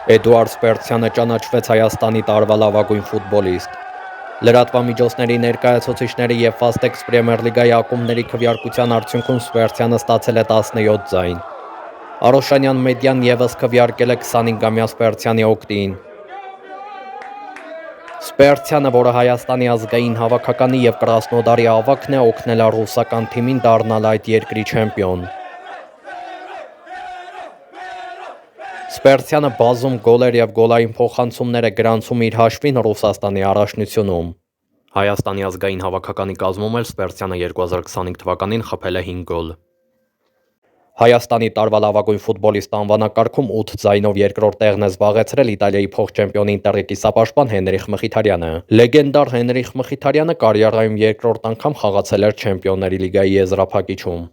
Էդուարդ Սպերտսյանը ճանաչվեց Հայաստանի տարվա լավագույն ֆուտբոլիստ։ Լրատվամիջոցների ներկայացուցիչների և Fastex Պրեմիեր լիգայի ակումբների քվեարկության արդյունքում Սպերտսյանը ստացել է 17 ձայն։ Արոշանյան մեդիան ևս քվեարկել է 25-ամյա Սպերտսյանի օգտին։ Սպերտսյանը, որը Հայաստանի ազգային հավաքականի և Կրասնոդարի ավագն է, օգնել է ռուսական թիմին դառնալ այդ երկրի չեմպիոն։ Սպերտսյանը բազում գոլեր և գոլային փոխանցումներ է գրանցում իր հաշվին Ռուսաստանի առաջնությունում։ Հայաստանի ազգային հավաքականի կազմում էլ Սպերտսյանը 2025 թվականին խփել է 5 գոլ։ Հայաստանի տարվա լավագույն ֆուտբոլիստ անվանակարգում 8 ձայնով երկրորդ տեղն է զբաղեցրել Իտալիայի փոխչեմպիոն Ինտերի կիսապաշտպան Հենրիխ Մխիթարյանը։ Լեգենդար Հենրիխ Մխիթարյանը կարիերայում երկրորդ անգամ խաղացել էր Չեմպիոնների լիգայի եզրափակիչում։